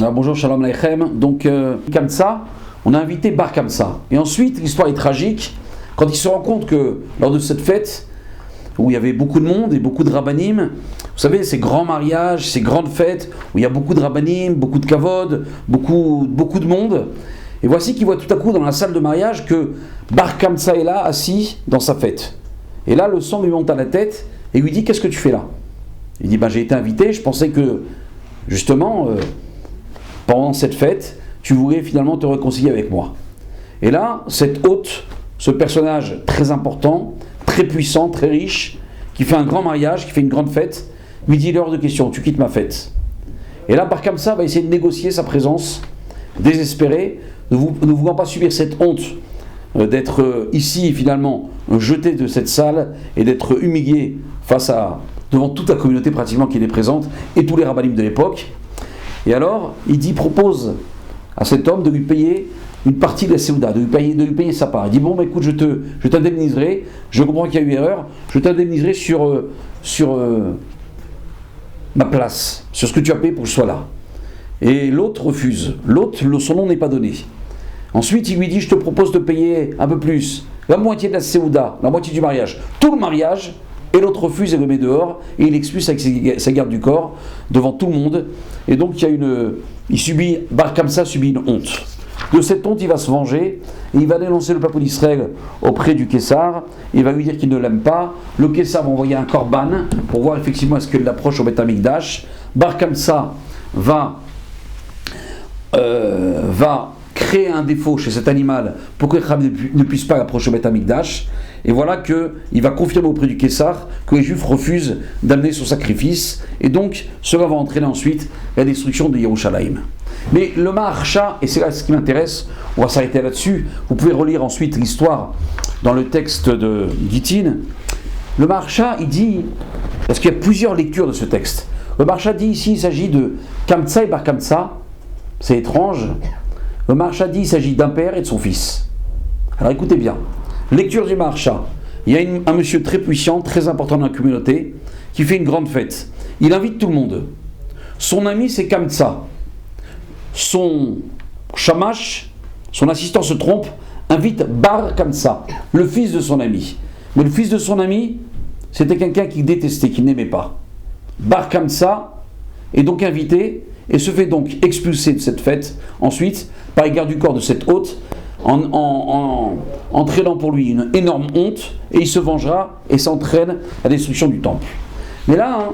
Alors, bonjour, shalom aleichem. Donc, comme ça, on a invité Bar Kamsa. Et ensuite, l'histoire est tragique. Quand il se rend compte que lors de cette fête, où il y avait beaucoup de monde et beaucoup de rabbanim, vous savez, ces grands mariages, ces grandes fêtes, où il y a beaucoup de rabbanim, beaucoup de kavod, beaucoup de monde. Et voici qu'il voit tout à coup dans la salle de mariage que Bar Kamsa est là, assis dans sa fête. Et là, le sang lui monte à la tête et lui dit: qu'est-ce que tu fais là? Il dit: j'ai été invité, je pensais que, justement, pendant cette fête, tu voulais finalement te réconcilier avec moi. Et là, cet hôte, ce personnage très important, très puissant, très riche, qui fait un grand mariage, qui fait une grande fête, lui dit: il est hors de question, tu quittes ma fête. Et là, Bar Kamsa va essayer de négocier sa présence, désespéré, ne voulant pas subir cette honte d'être ici finalement jeté de cette salle et d'être humilié devant toute la communauté pratiquement qui est présente et tous les rabbinim de l'époque. Et alors, il propose à cet homme de lui payer une partie de la Séouda, de lui payer sa part. Il dit: écoute, je t'indemniserai, je comprends qu'il y a eu erreur, je t'indemniserai sur ma place, sur ce que tu as payé pour que je sois là. Et l'autre refuse. L'autre, son nom n'est pas donné. Ensuite, il lui dit: je te propose de payer un peu plus, la moitié de la Séouda, la moitié du mariage, tout le mariage. Et l'autre refuse et le met dehors, et il expulse avec sa garde du corps devant tout le monde. Et donc Bar Kamsa subit une honte. De cette honte, il va se venger, et il va dénoncer le peuple d'Israël auprès du Kessar. Il va lui dire qu'il ne l'aime pas. Le Kessar va envoyer un korban pour voir effectivement est-ce qu'il l'approche au Beth Amikdash. Bar Kamsa va créer un défaut chez cet animal pour que les Chachamim ne puissent pas l'approcher au Beth Amikdash. Et voilà qu'il va confirmer auprès du Kessar que les Juifs refusent d'amener son sacrifice. Et donc, cela va entraîner ensuite la destruction de Yerushalayim. Mais le Maharsha, et c'est là ce qui m'intéresse, on va s'arrêter là-dessus. Vous pouvez relire ensuite l'histoire dans le texte de Gittin. Le Maharsha, il dit, parce qu'il y a plusieurs lectures de ce texte. Le Maharsha dit ici, il s'agit de Kamsa et Bar Kamsa. C'est étrange. Le Maharsha dit, il s'agit d'un père et de son fils. Alors écoutez bien. Lecture du Maharsha. Il y a un monsieur très puissant, très important dans la communauté, qui fait une grande fête. Il invite tout le monde. Son ami, c'est Kamsa. Son shamash, son assistant se trompe, invite Bar Kamsa, le fils de son ami. Mais le fils de son ami, c'était quelqu'un qu'il détestait, qu'il n'aimait pas. Bar Kamsa est donc invité et se fait donc expulser de cette fête, ensuite, par les gardes du corps de cet hôte, en entraînant pour lui une énorme honte, et il se vengera et s'entraîne à la destruction du temple. Mais là,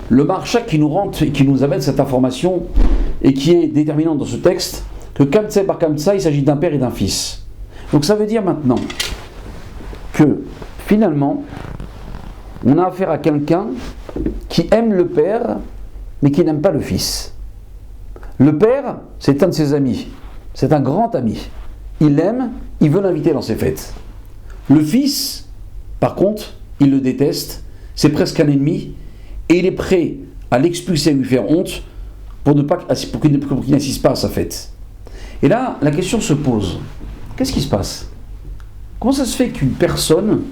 le Maharsha qui nous amène cette information et qui est déterminante dans ce texte, que Kamsa et Bar Kamsa, il s'agit d'un père et d'un fils. Donc ça veut dire maintenant que finalement, on a affaire à quelqu'un qui aime le père, mais qui n'aime pas le fils. Le père, c'est un de ses amis. C'est un grand ami. Il l'aime, il veut l'inviter dans ses fêtes. Le fils, par contre, il le déteste, c'est presque un ennemi, et il est prêt à l'expulser, à lui faire honte, pour qu'il n'assiste pas à sa fête. Et là, la question se pose. Qu'est-ce qui se passe? Comment ça se fait qu'une personne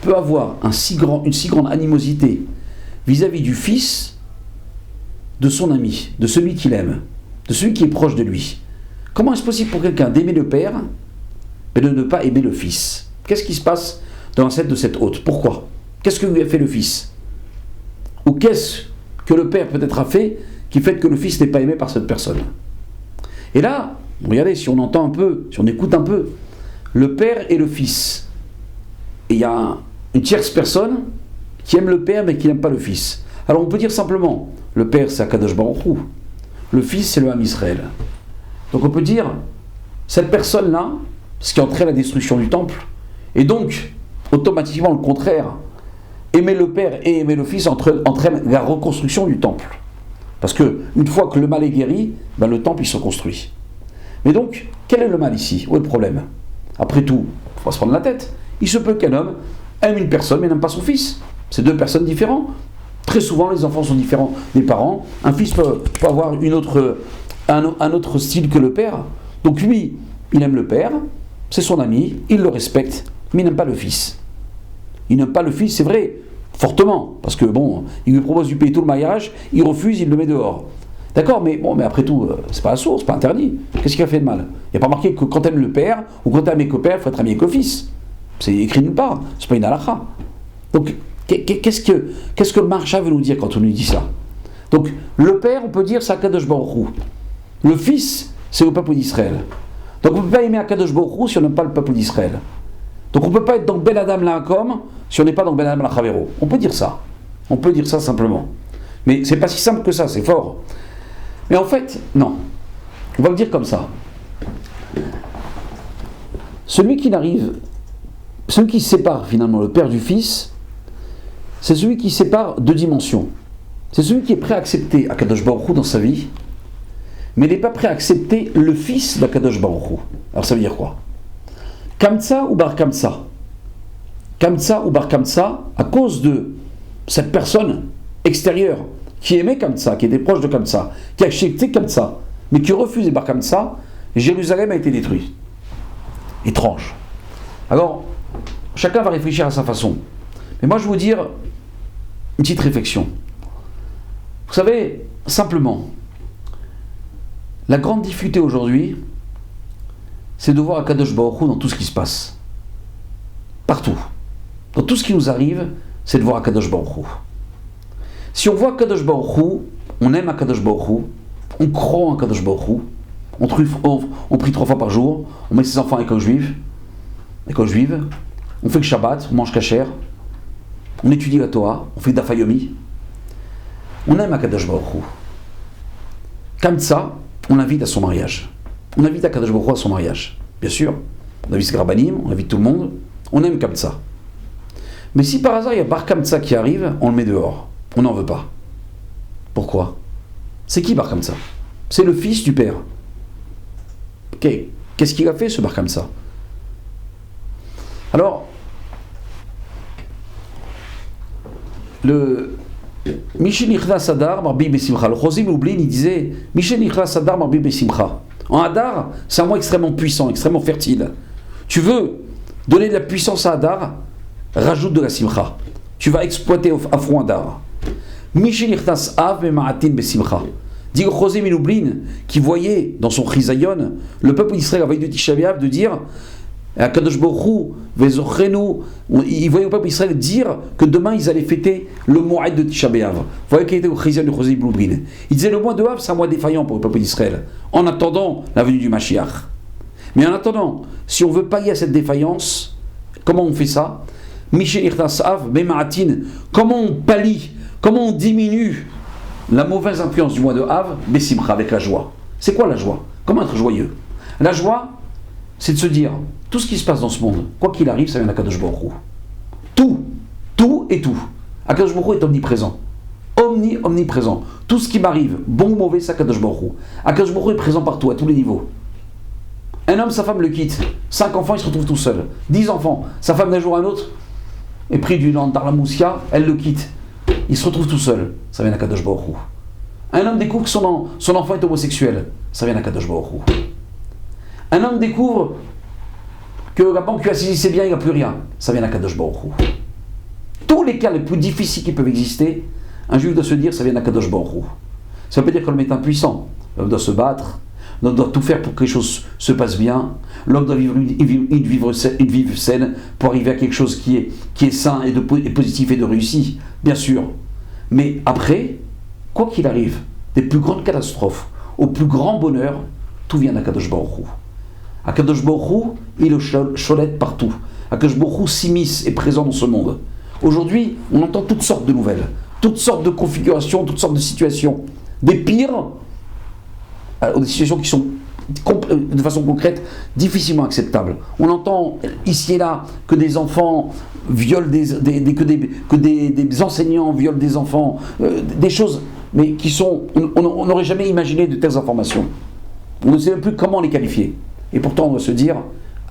peut avoir une si grande animosité vis-à-vis du fils de son ami, de celui qu'il aime, de celui qui est proche de lui? Comment est-ce possible pour quelqu'un d'aimer le père et de ne pas aimer le fils? Qu'est-ce qui se passe dans l'assiette de cet hôte? Pourquoi? Qu'est-ce que lui a fait le fils? Ou qu'est-ce que le père peut-être a fait qui fait que le fils n'est pas aimé par cette personne? Et là, regardez, si on entend un peu, si on écoute un peu, le père et le fils. Et il y a une tierce personne qui aime le père mais qui n'aime pas le fils. Alors on peut dire simplement, le père c'est Akadosh Baruch Hu, le fils c'est le Ham Israël. Donc on peut dire, cette personne-là, ce qui entraîne la destruction du temple, et donc automatiquement le contraire, aimer le père et aimer le fils entraîne la reconstruction du temple. Parce que une fois que le mal est guéri, le temple il se construit. Mais donc, quel est le mal ici? Où est le problème? Après tout, il faut pas se prendre la tête. Il se peut qu'un homme aime une personne mais n'aime pas son fils. C'est deux personnes différentes. Très souvent, les enfants sont différents des parents. Un fils peut avoir un autre style que le père. Donc lui, il aime le père, c'est son ami, il le respecte, mais il n'aime pas le fils. Il n'aime pas le fils, c'est vrai, fortement, parce que il lui propose de lui payer tout le mariage, il refuse, il le met dehors. D'accord, mais bon, mais après tout, c'est pas assaut, c'est pas interdit. Qu'est-ce qu'il a fait de mal? Il n'y a pas marqué que quand t'aimes le père, ou quand t'aimes le père, il faut être ami avec le fils. C'est écrit nulle part, c'est pas une halakha. Donc, qu'est-ce que le Maharsha veut nous dire quand on lui dit ça? Donc, le père, on peut dire, c'est Akadosh Baruch Hu. Le fils, c'est le peuple d'Israël. Donc, on ne peut pas aimer Akadosh Baruch Hu si on n'aime pas le peuple d'Israël. Donc, on ne peut pas être dans Ben Adam La'akom si on n'est pas dans Ben Adam La'Chavero. On peut dire ça. On peut dire ça simplement. Mais c'est pas si simple que ça, c'est fort. Mais en fait, non. On va le dire comme ça. Celui qui sépare finalement le père du fils, c'est celui qui sépare deux dimensions. C'est celui qui est prêt à accepter Akadosh Baruch Hu dans sa vie, mais il n'est pas prêt à accepter le fils d'Akadosh Baruch Hu. Alors ça veut dire quoi? Kamtsa ou Bar Kamtsa? Kamtsa ou Bar Kamtsa, à cause de cette personne extérieure qui aimait Kamtsa, qui était proche de Kamtsa, qui acceptait Kamtsa, mais qui refusait Bar Kamtsa, Jérusalem a été détruite. Étrange. Alors, chacun va réfléchir à sa façon. Mais moi, je vais vous dire une petite réflexion. Vous savez, simplement, la grande difficulté aujourd'hui, c'est de voir Akadosh Baruch Hu dans tout ce qui se passe. Partout. Dans tout ce qui nous arrive, c'est de voir Akadosh Baruch Hu. Si on voit Akadosh Baruch Hu, on aime Akadosh Baruch Hu, on croit en Akadosh Baruch Hu, on prie 3 fois par jour, on met ses enfants à l'école juive, on fait le Shabbat, on mange kasher, on étudie la Torah, on fait Daf Yomi, on aime Akadosh Baruch Hu. Comme ça, on l'invite à son mariage. On invite Akadosh Baruch Hu à son mariage. Bien sûr, on invite Skrabanim, on invite tout le monde, on aime comme ça. Mais si par hasard il y a Bar Kamtsa qui arrive, on le met dehors. On n'en veut pas. Pourquoi? C'est qui Bar Kamtsa? C'est le fils du père. Qu'est-ce qu'il a fait ce Bar Kamtsa? Alors, le Michel Nichlas Adar Marbi Besimcha. Le Chosé Lublin, il disait Michel Nichlas Adar Marbi Besimcha. En Adar, c'est un mois extrêmement puissant, extrêmement fertile. Tu veux donner de la puissance à Adar, rajoute de la Simcha. Tu vas exploiter à fond Adar. Michel Nichlas Av Mema'atin Besimcha. Dit le Chosé Lublin, qui voyait dans son Chisayon le peuple d'Israël avec de Tisha B'Av de dire Akadosh Baruch Hu, Vezochrenu, il voyait au peuple d'Israël dire que demain ils allaient fêter le mois de Tisha B'Av. Vous voyez quel était le Chizan du Chosé Lublin. Il disait le mois de Av, c'est un mois défaillant pour le peuple d'Israël, en attendant la venue du Mashiach. Mais en attendant, si on veut pallier à cette défaillance, comment on fait ça? Michel Irtas Av, Mema'atin, comment on pallie, comment on diminue la mauvaise influence du mois de Av, Bessimcha, avec la joie. C'est quoi la joie? Comment être joyeux? La joie, c'est de se dire, tout ce qui se passe dans ce monde, quoi qu'il arrive, ça vient d'Akadosh Baruch Hu. Tout et tout. Akadosh Baruch Hu est omniprésent. Omniprésent. Tout ce qui m'arrive, bon ou mauvais, c'est Akadosh Baruch Hu. Akadosh Baruch Hu est présent partout, à tous les niveaux. Un homme, sa femme le quitte. 5 enfants, il se retrouve tout seul. 10 enfants, sa femme d'un jour à un autre est pris du Darlamoussia, elle le quitte. Il se retrouve tout seul, ça vient d'Akadosh Baruch Hu. Un homme découvre que son enfant est homosexuel, ça vient d'Akadosh Baruch Hu. Un homme découvre que la banque lui a saisi ses biens, il n'y a plus rien, ça vient d'Akadosh Baruch Hu. Tous les cas les plus difficiles qui peuvent exister, un juif doit se dire, ça vient d'Akadosh Baruch Hu. Ça veut pas dire que l'homme est impuissant, l'homme doit se battre, l'homme doit tout faire pour que les choses se passent bien, l'homme doit vivre une vie saine pour arriver à quelque chose qui est sain et positif et de réussi, bien sûr. Mais après, quoi qu'il arrive, des plus grandes catastrophes au plus grand bonheur, tout vient d'Akadosh Baruch Hu. Akadosh Baruch Hu, il est cholette partout. Akadosh Baruch Hu s'immisce, est présent dans ce monde. Aujourd'hui, on entend toutes sortes de nouvelles, toutes sortes de configurations, toutes sortes de situations. Des pires, des situations qui sont de façon concrète difficilement acceptables. On entend ici et là que des enfants violent que des enseignants violent des enfants, des choses mais qui sont, on n'aurait jamais imaginé de telles informations. On ne sait même plus comment les qualifier. Et pourtant on doit se dire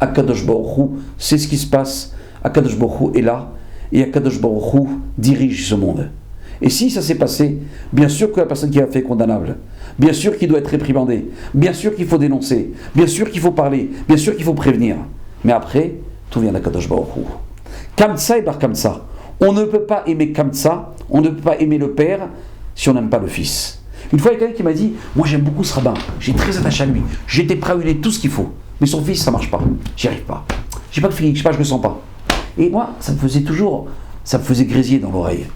Akadosh Baruch Hu, c'est ce qui se passe, Akadosh Baruch Hu est là et Akadosh Baruch Hu dirige ce monde. Et si ça s'est passé, bien sûr que la personne qui l'a fait est condamnable, bien sûr qu'il doit être réprimandé, bien sûr qu'il faut dénoncer, bien sûr qu'il faut parler, bien sûr qu'il faut prévenir. Mais après, tout vient d'Akadosh Baruch Hu. Kamtsa et Bar Kamtsa. On ne peut pas aimer Kamtsa, on ne peut pas aimer le père si on n'aime pas le fils. Une fois, il y a quelqu'un qui m'a dit, moi j'aime beaucoup ce rabbin, j'ai très attaché à lui, j'étais prêt à lui donner tout ce qu'il faut. Mais son fils, ça marche pas, j'y arrive pas. J'ai pas de feeling, je sais pas, je le sens pas. Et moi, ça me faisait grésiller dans l'oreille.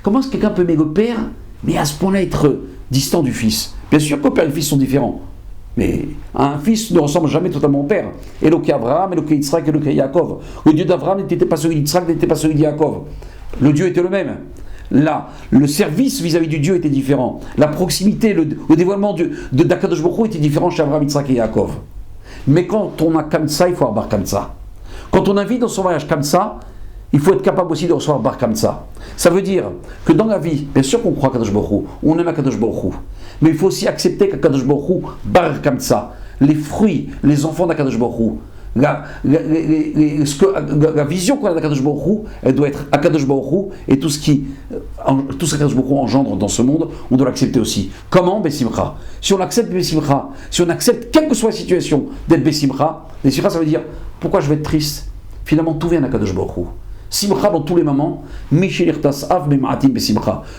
Comment est-ce que quelqu'un peut aimer le père, mais à ce point-là être distant du fils? Bien sûr que le père et le fils sont différents. Mais un fils ne ressemble jamais totalement au père. Eloké Abraham, Eloké Yitzhak, Eloké Yaakov. Le Dieu d'Abraham n'était pas celui d'Yitzhak, n'était pas celui de Yaakov. Le Dieu était le même. Là, le service vis-à-vis du Dieu était différent. La proximité, le dévoilement d'Akadosh Baruch Hu était différent chez Abraham, Yitzhak et Yaakov. Mais quand on a comme ça, il faut avoir comme ça. Quand on invite dans son mariage comme ça, il faut être capable aussi de recevoir bar comme ça. Ça veut dire que dans la vie, bien sûr qu'on croit à Kadosh Baruch Hu, on aime Kadosh Baruch Hu, mais il faut aussi accepter qu'Akadosh Baruch Hu bar comme ça. Les fruits, les enfants d'Akadosh Baruch Hu, la vision qu'on a d'Akadosh Baruch Hu, elle doit être Akadosh Baruch Hu, et tout ce qu'Akadosh Baruch Hu engendre dans ce monde, on doit l'accepter aussi. Comment? Bessimcha. Si on accepte Bessimcha, si on accepte quelle que soit la situation d'être Bessimcha, Bessimcha ça veut dire pourquoi je vais être triste? Finalement tout vient d'Akadosh Baruch Hu. Simcha dans tous les moments,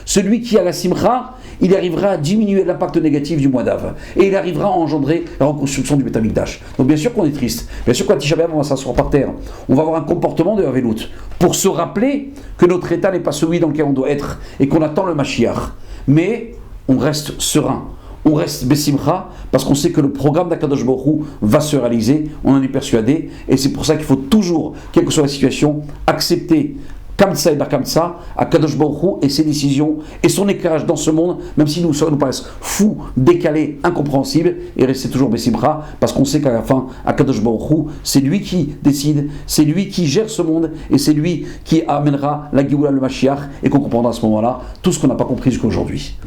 celui qui a la simcha, il arrivera à diminuer l'impact négatif du mois d'Av et il arrivera à engendrer la reconstruction du Beth Amikdash. Donc bien sûr qu'on est triste, bien sûr qu'à Tisha B'Av on va s'asseoir par terre, on va avoir un comportement de Havelut pour se rappeler que notre état n'est pas celui dans lequel on doit être et qu'on attend le Mashiach, mais on reste serein. On reste Bessimcha parce qu'on sait que le programme d'Akadosh Baruch Hu va se réaliser, on en est persuadé, et c'est pour ça qu'il faut toujours, quelle que soit la situation, accepter Kamtsa et Bar Kamtsa, Akadosh Baruch Hu et ses décisions et son éclairage dans ce monde, même si nous paraissent fous, décalés, incompréhensibles, et rester toujours Bessimcha parce qu'on sait qu'à la fin, Akadosh Baruch Hu, c'est lui qui décide, c'est lui qui gère ce monde et c'est lui qui amènera la Géoula, le Mashiach, et qu'on comprendra à ce moment-là tout ce qu'on n'a pas compris jusqu'à aujourd'hui.